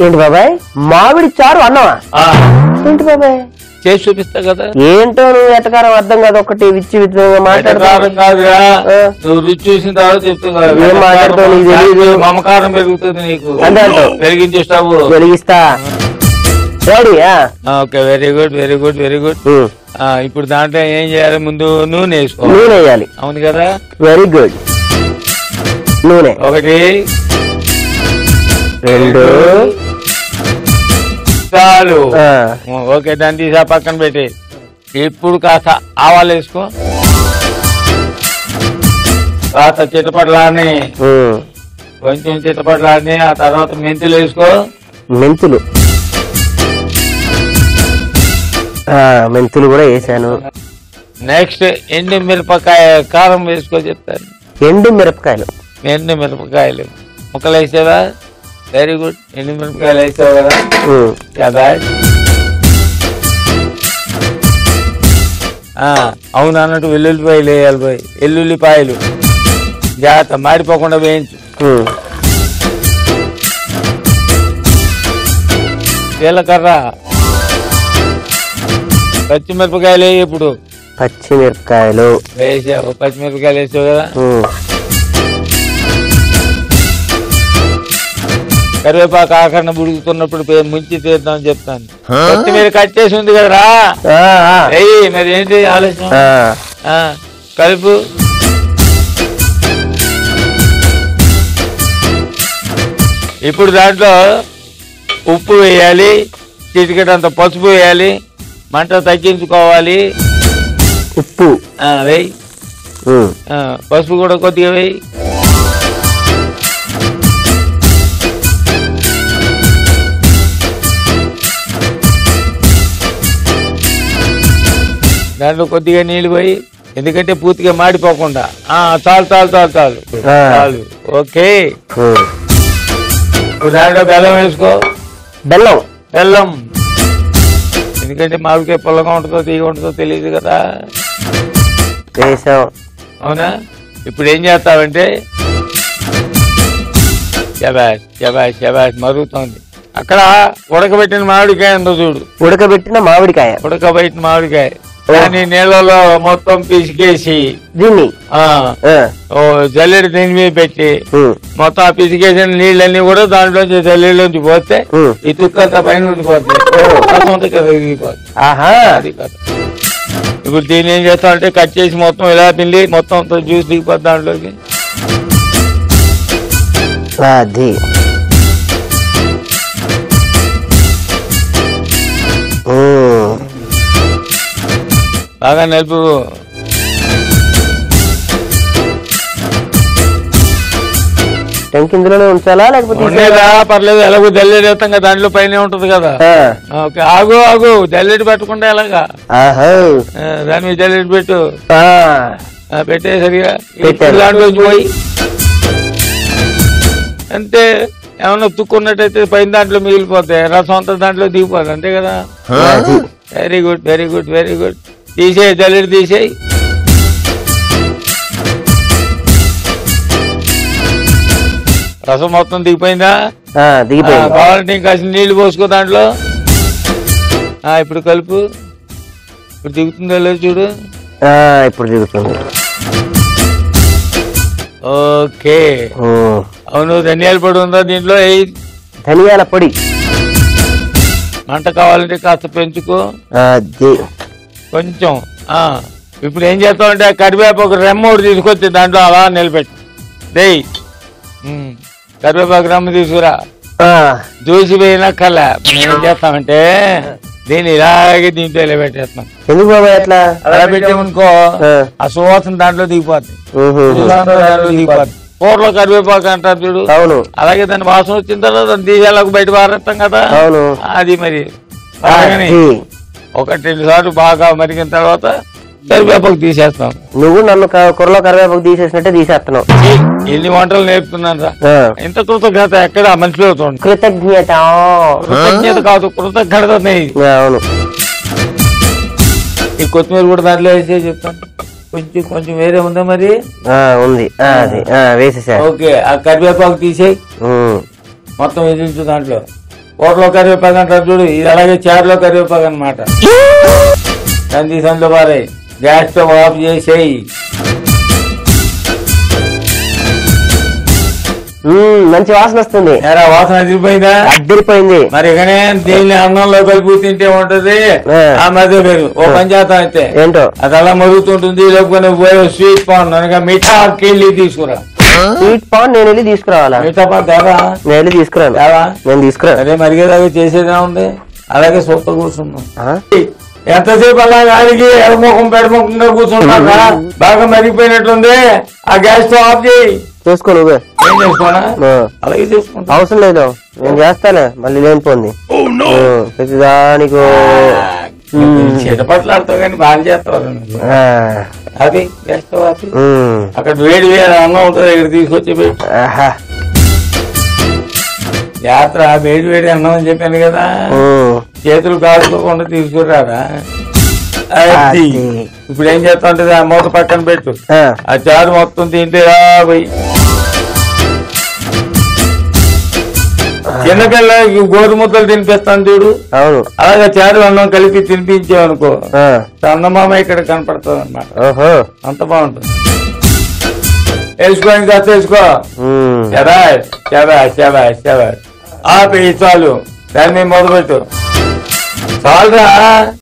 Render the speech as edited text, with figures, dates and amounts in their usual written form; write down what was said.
ఏంటి బాబాయ్ మామిడి చారు అన్నమా? ఏంటి బాబాయ్ చేసి చూపిస్తా కదా. ఏంటో నువ్వు ఎటకారం అర్థం కాదు. ఒకటి విచ్చి విధంగా మాట్లాడతారు కాదురా, నువ్వు రుచి చూసిన తర్వాత చెప్తున్నా. ఏం మాట్లాడతావు నీకు తెలియదు. మమకారం పెరుగుతుంది నీకు. అంటే వెలిగించే స్టవ్ వెలిగిస్తా. Okay, very good very good very good. ఇప్పుడు దాంట్లో ఏం చేయాలి? ముందు నూనె వేసుకో. నూనె వేయాలి. అవును కదా, వెరీ గుడ్. నూనె 1 2 చాలు. ఓకే, దాన్ని తీసా పక్కన పెట్టి ఇప్పుడు కాస్త ఆవాలు వేసుకో. కాస్త చిట్టపట్లాడిని, కొంచెం చిట్టపట్లాడిని. ఆ తర్వాత మెంతులు వేసుకో. మెంతులు మెంతులు కూడా వేసాను. నెక్స్ట్ ఎండు మిరపకాయ కారం వేసుకో చెప్తాను. ఎండు మిరపకాయలు ముక్కలు వేసావా? Very good. ఎండు మిరపకాయలు వేసావు కదా. అవును అన్నట్టు వెల్లుల్లిపాయలు వేయాలి పోయి. ఎల్లుల్లిపాయలు జాగ్రత్త మాడిపోకుండా వేయించు. జీలకర్ర, పచ్చిమిరపకాయలు వేయి. ఇప్పుడు పచ్చిమిరపకాయలు వేసావు. పచ్చిమిరపకాయలు వేసావు కదా. కరివేపాకు ఆకరణ బుడుకుతున్నప్పుడు ముంచి తీద్దామని చెప్తాను. కొత్తిమీర కట్ చేసి ఉంది కదరా, మరి ఏంటి ఆలోచన? కలుపు. ఇప్పుడు దాంట్లో ఉప్పు వేయాలి, చిటికెడంత పసుపు వేయాలి, మంట తగ్గించుకోవాలి. ఉప్పు వేయి, పసుపు కూడా కొద్దిగా వేయి. దాంట్లో కొద్దిగా నీళ్ళు పోయి, ఎందుకంటే పూర్తిగా మాడిపోకుండా. చాలు చాలు చాలు చాలు చాలు. ఓకే, దాంట్లో బెల్లం వేసుకో. బెల్లం ఎందుకంటే మామిడికాయ పుల్లగా ఉంటుందో తీగ ఉంటుందో తెలియదు కదా. వేసాం. అవునా? ఇప్పుడు ఏం చేస్తావంటే శబాష్ శబాష్ శబాష్ మరుగుతోంది. అక్కడ ఉడకబెట్టిన మామిడికాయ ఉందో చూడు. ఉడకబెట్టిన మామిడికాయ దాన్ని నీళ్ళలో మొత్తం పిసికేసి దీన్ని జల్లెడి దీని మీద పెట్టి మొత్తం ఆ పిసికేసిన నీళ్ళన్నీ కూడా దాంట్లో జల్లెడిలోంచి పోతే ఈ తుక్కంతా పైన ఉండిపోతాయి. ఇప్పుడు దీన్ని ఏం చేస్తాం అంటే కట్ చేసి మొత్తం ఇలా పిండి మొత్తం జ్యూస్ దిగిపోద్ది దాంట్లోకి. బాగా నలుపు. ఇందులోనే ఉంచాలా లేకపోతే పర్లేదు, ఎలాగో జల్లెడి వేస్తాం కదా, దాంట్లో పైన ఉంటది కదా. ఓకే, ఆగు జల్లెడి పెట్టకుండా ఎలాగా దాని మీద జల్లెడి పెట్టు. పెట్టే సరిగా దాంట్లోంచి పోయి అంతే. ఏమన్నా తుక్కున్నట్టయితే పైన దాంట్లో మిగిలిపోతాయి, రసం అంతా దాంట్లో దిగిపోతుంది, అంతే కదా. Very good very good very good. తీసేయి, జల్లెడి తీసేయి. రసం మొత్తం దిగిపోయిందా? కావాలంటే ఇంకా నీళ్లు పోసుకో దాంట్లో. ఇప్పుడు కలుపు. ఇప్పుడు దిగుతుందో లేదు చూడు. ఇప్పుడు దిగుతుంది. ఓకే, అవును. ధనియాల పొడి ఉందా దీంట్లో? ధనియాల పొడి. మంట కావాలంటే కాస్త పెంచుకో కొంచెం. ఇప్పుడు ఏం చేస్తామంటే కరివేపాకు రెమ్మ ఒకటి తీసుకొచ్చి దాంట్లో అలా నిలబెట్టి దేయ్. కరివేపాకు రెమ్మ తీసుకురా. దూసి పోయినక్కర్లే. ఏం చేస్తామంటే దీన్ని ఇలాగే దీంట్లో ఇలా పెట్టేస్తాం. ఎందుకు బాబా అట్లా? అలా పెట్టామనుకో ఆ సువాసన దాంట్లో దిగిపోద్ది. కూరలో కరివేపాకు అంటారు చూడు. అవును. అలాగే దాని వాసన వచ్చిన తర్వాత దాన్ని తీసేలాగా బయట పారేస్తాం కదా. అవును. అది మరి అలాగని 1-2 సార్లు బాగా మరిగిన తర్వాత కరివేపాకు తీసేస్తాం. నువ్వు నన్ను కూరలో కరివేపాకు తీసేసినట్టే తీసేస్తున్నావు. ఎన్ని వంటలు నేర్పుతున్నాను రా. ఇంత కృతజ్ఞత ఎక్కడ మనిషిలో అవుతుంది. కృతజ్ఞత కాదు, కృతజ్ఞత. అవును. ఈ కొత్తిమీర కూడా దాంట్లో వేసే చెప్తాను. కొంచెం వేరే ఉందా మరి? ఉంది, వేసేసా. ఓకే, ఆ కరివేపాకు తీసేయి, మొత్తం వేసించు దాంట్లో. కూరలో కరివేపాకు అంటారు చూడు, ఇది అలాగే చారులో కరివేపాకు అనమాట. కంది సందులో పారే, గ్యాస్ స్టవ్ ఆఫ్ చేసేయి. మంచి వాసన వస్తుంది. ఎరా వాసన అదిరిపోయిందా? అద్దరిపోయింది. మరి ఇకనే దీన్ని అన్నంలో కలిపి తింటే ఉంటది ఆ మధ్య పేరు. ఓ పంచాయతం అయితే ఏంటో అది అలా మరుగుతుంటుంది. లేకపోతే పోయి స్వీట్ పాన్ అనగా మిఠాకి వెళ్ళి తీసుకురా. స్వీట్ పాన్ నేను వెళ్ళి తీసుకురావాలా? మిఠా పాన్ తేవా? నేను వెళ్ళి తీసుకురాను. నేను తీసుకురాను. అదే మరిగేదాకా చేసేదా ఉంది. అలాగే సూపర్ కూర్చున్నాం. ఎంతసేపు అలా గాలికి ఎడముఖం పెడముఖంగా కూర్చుంటా బాగా మరిగిపోయినట్లుంది. ఆ గ్యాస్ స్టవ్ ఆఫ్ చేయి. చేసుకో నువ్వే. ఏం చేసుకోనా? అలాగే చేసుకుంటా. అవసరం లేదు, నేను చేస్తానే. మళ్ళీ లేనిపోంది ప్రతిదానికి చిటపట్లాడుతావు కానీ బాగా చేస్తావు. అది గ్యాస్ స్టవ్ ఆపి అక్కడ వేడి వేడి అన్నం ఉంటుంది, ఇక్కడ తీసుకొచ్చి పెట్టి యాత్ర వేడి వేడి అన్నం అని చెప్పాను కదా, చేతులు కాల్చుకోకుండా తీసుకురారా. ఇప్పుడు ఏం చేస్తా ఉంటది, ఆ మూత పక్కన పెట్టు. ఆ చారు మొత్తం తింటే పోయి చిన్నపిల్లలకి గోధుమతలు తినిపిస్తాను చూడు. అవును, అలాగే చారు అన్నం కలిపి తినిపించావనుకో చందమామ ఇక్కడ కనపడుతుంది అనమాట. అంత బాగుంటుంది. వేసుకో, ఇంకా వేసుకో. ఆపి చాలు, దాని మీద మొదలుపెట్టు. చాలురా.